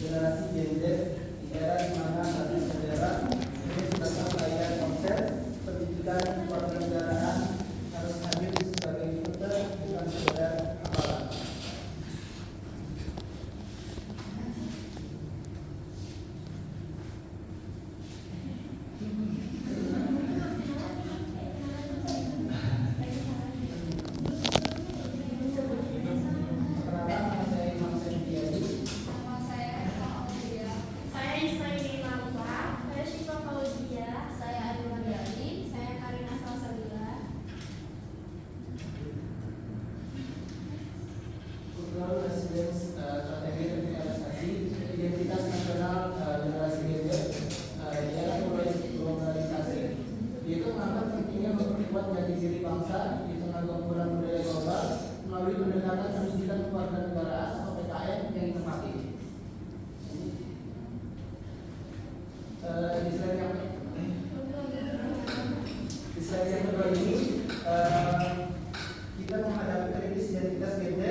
generasi Gen Z di era di mana satu saudara ini sedang layar konsep pendidikan kewarganegaraan harus hadir sebagai filter bukan sekedar hafalan. Strategi revitalisasi identitas nasional generasi Gen Z di era globalisasi, yaitu mengangkat pentingnya memperkuat jati diri bangsa di tengah gempuran budaya global melalui pendekatan pendidikan kewarganegaraan atau PKN yang tematik. Di slide yang kedua ini kita menghadapi krisis identitas Gen Z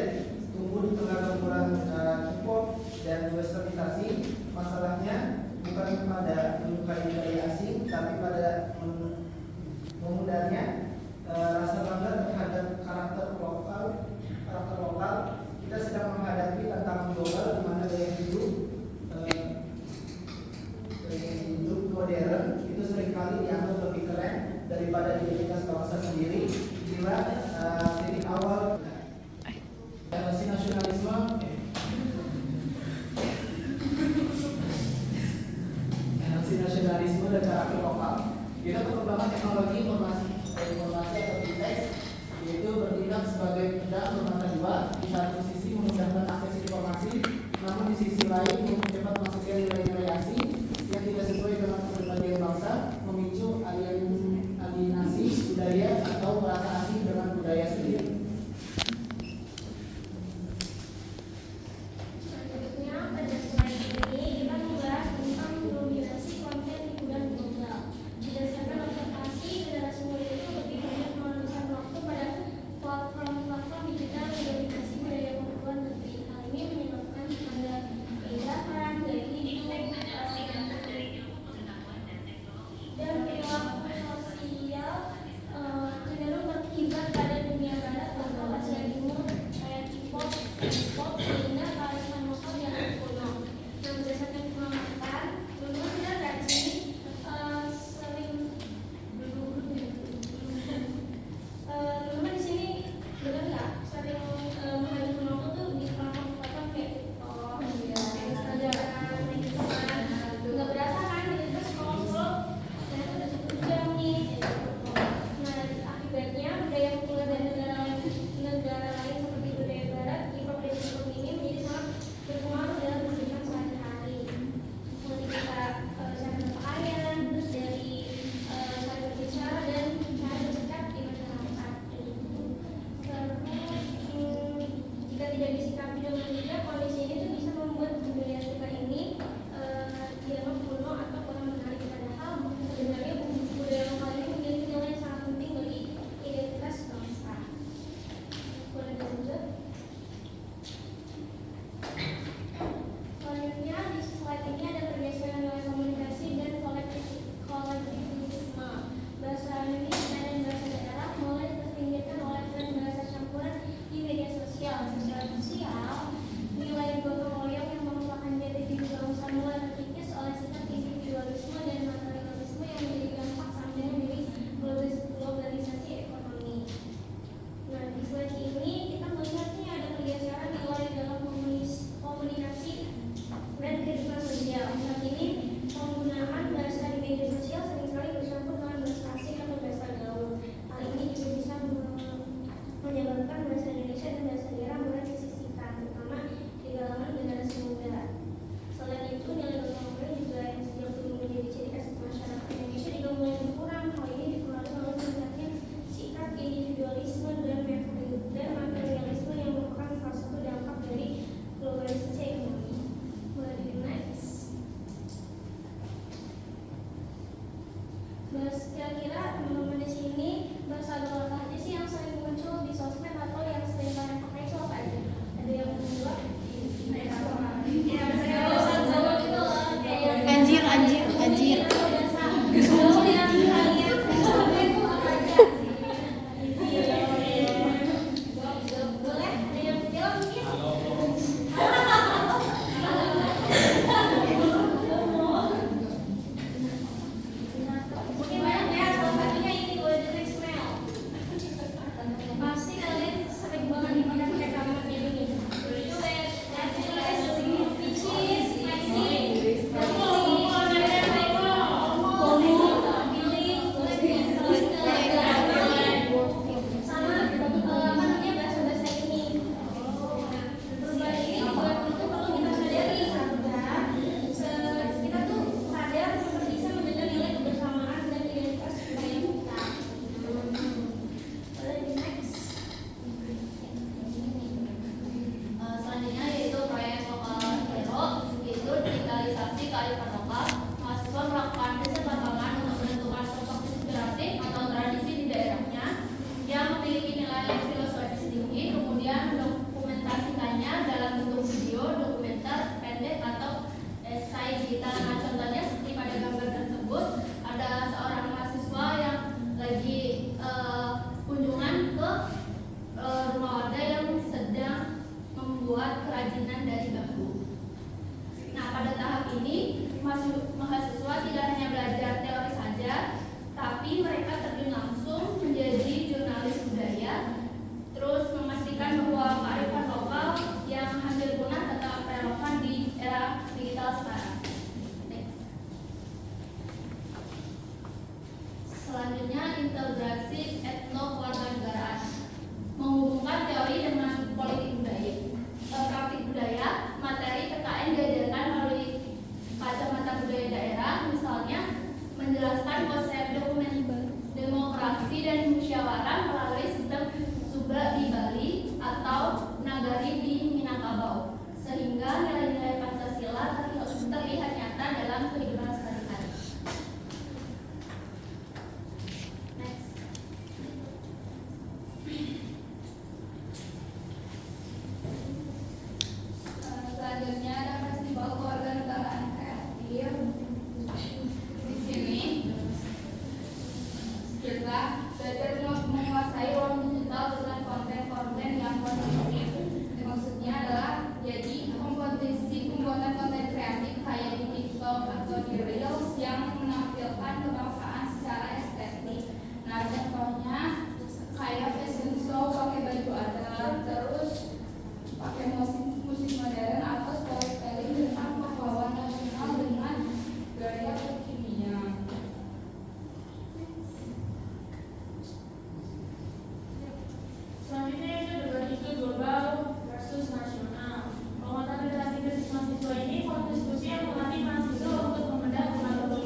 tumbuh di tengah gempuran K-pop dan westernisasi. Masalahnya bukan pada menyukai budaya asing, tapi pada memudarnya rasa bangga terhadap karakter lokal. Kita sedang menghadapi tantangan global di mana gaya hidup modern itu seringkali dianggap lebih keren daripada identitas bangsa sendiri. Bila titik awal si nasionalisme dan karakter lokal, yaitu perkembangan teknologi informasi atau teks, yaitu bertindak sebagai pedang bermata dua. Di satu sisi memudahkan akses informasi, namun di sisi lain mempercepat masuknya nilai-nilai asing yang tidak sesuai dengan kepribadian bangsa, memicu alienasi budaya atau merasa asing dengan budaya sendiri. Generasi banjir.